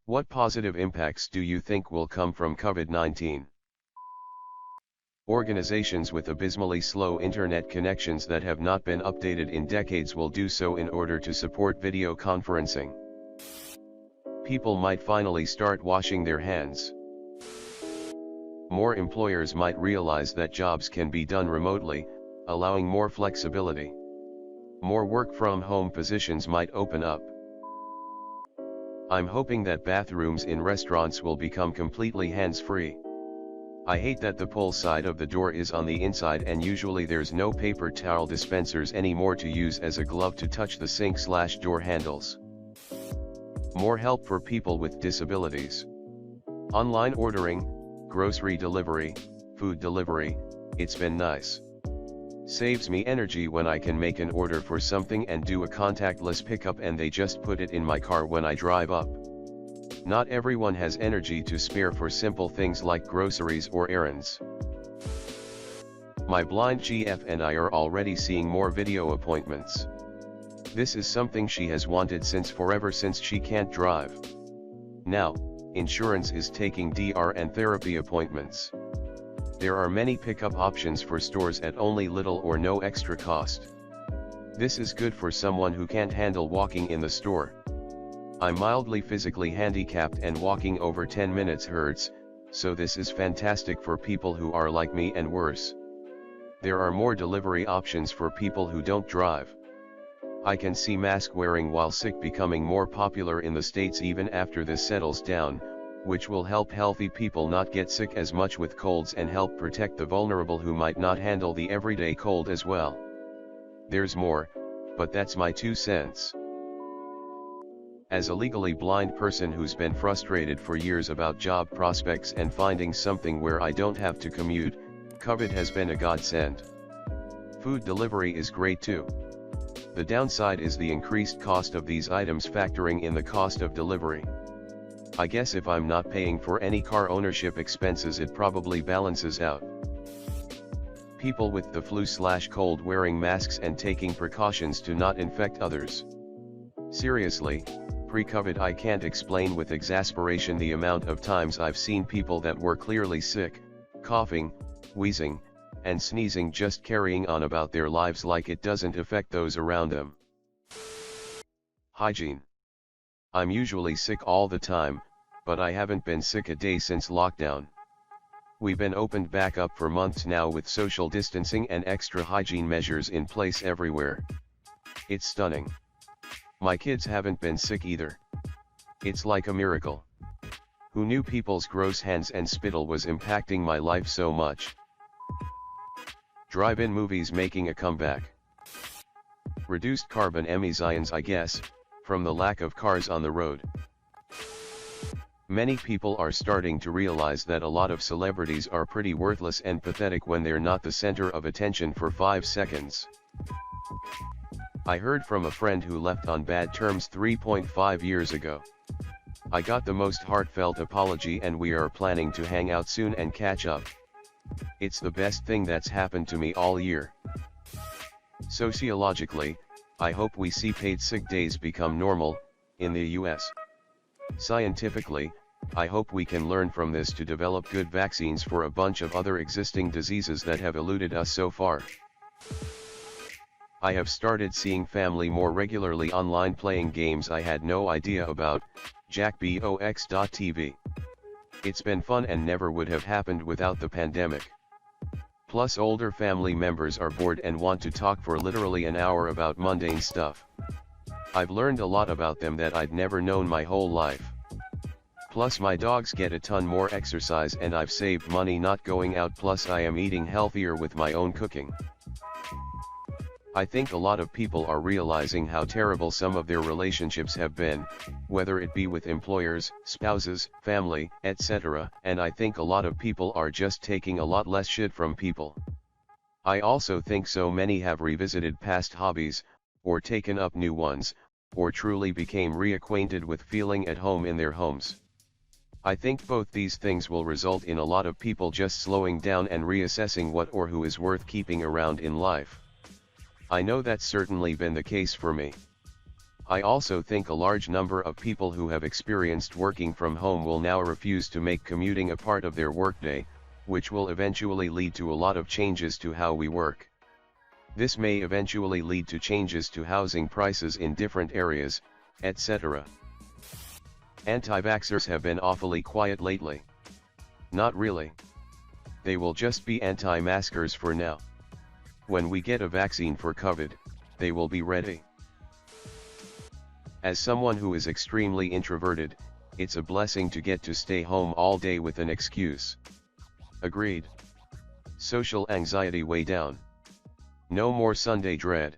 What positive impacts do you think will come from COVID-19? Organizations with abysmally slow internet connections that have not been updated in decades will do so in order to support video conferencing. People might finally start washing their hands. More employers might realize that jobs can be done remotely, allowing more flexibility. More work-from-home positions might open up. I'm hoping that bathrooms in restaurants will become completely hands-free. I hate that the pull side of the door is on the inside and usually there's no paper towel dispensers anymore to use as a glove to touch the sink/door handles. More help for people with disabilities. Online ordering, grocery delivery, food delivery, it's been nice. Saves me energy when I can make an order for something and do a contactless pickup and they just put it in my car when I drive up. Not everyone has energy to spare for simple things like groceries or errands. My blind GF and I are already seeing more video appointments. This is something she has wanted forever since she can't drive. Now, insurance is taking DR and therapy appointments. There are many pickup options for stores at only little or no extra cost. This is good for someone who can't handle walking in the store. I'm mildly physically handicapped and walking over 10 minutes hurts, so this is fantastic for people who are like me and worse. There are more delivery options for people who don't drive. I can see mask wearing while sick becoming more popular in the States even after this settles down, which will help healthy people not get sick as much with colds and help protect the vulnerable who might not handle the everyday cold as well. There's more, but that's my 2 cents. As a legally blind person who's been frustrated for years about job prospects and finding something where I don't have to commute, COVID has been a godsend. Food delivery is great too. The downside is the increased cost of these items factoring in the cost of delivery. I guess if I'm not paying for any car ownership expenses it probably balances out. People with the flu/cold wearing masks and taking precautions to not infect others. Seriously, pre-COVID I can't explain with exasperation the amount of times I've seen people that were clearly sick, coughing, wheezing, and sneezing just carrying on about their lives like it doesn't affect those around them. Hygiene. I'm usually sick all the time, but I haven't been sick a day since lockdown. We've been opened back up for months now with social distancing and extra hygiene measures in place everywhere. It's stunning. My kids haven't been sick either. It's like a miracle. Who knew people's gross hands and spittle was impacting my life so much? Drive-in movies making a comeback. Reduced carbon emissions I guess, from the lack of cars on the road. Many people are starting to realize that a lot of celebrities are pretty worthless and pathetic when they're not the center of attention for 5 seconds. I heard from a friend who left on bad terms 3.5 years ago. I got the most heartfelt apology and we are planning to hang out soon and catch up. It's the best thing that's happened to me all year. Sociologically, I hope we see paid sick days become normal, in the US. Scientifically, I hope we can learn from this to develop good vaccines for a bunch of other existing diseases that have eluded us so far. I have started seeing family more regularly online playing games I had no idea about, jackbox.tv. It's been fun and never would have happened without the pandemic. Plus older family members are bored and want to talk for literally an hour about mundane stuff. I've learned a lot about them that I'd never known my whole life. Plus my dogs get a ton more exercise and I've saved money not going out, plus I am eating healthier with my own cooking. I think a lot of people are realizing how terrible some of their relationships have been, whether it be with employers, spouses, family, etc., and I think a lot of people are just taking a lot less shit from people. I also think so many have revisited past hobbies, or taken up new ones, or truly became reacquainted with feeling at home in their homes. I think both these things will result in a lot of people just slowing down and reassessing what or who is worth keeping around in life. I know that's certainly been the case for me. I also think a large number of people who have experienced working from home will now refuse to make commuting a part of their workday, which will eventually lead to a lot of changes to how we work. This may eventually lead to changes to housing prices in different areas, etc. Anti-vaxxers have been awfully quiet lately. Not really. They will just be anti-maskers for now. When we get a vaccine for COVID, they will be ready. As someone who is extremely introverted, it's a blessing to get to stay home all day with an excuse. Agreed. Social anxiety way down. No more Sunday dread.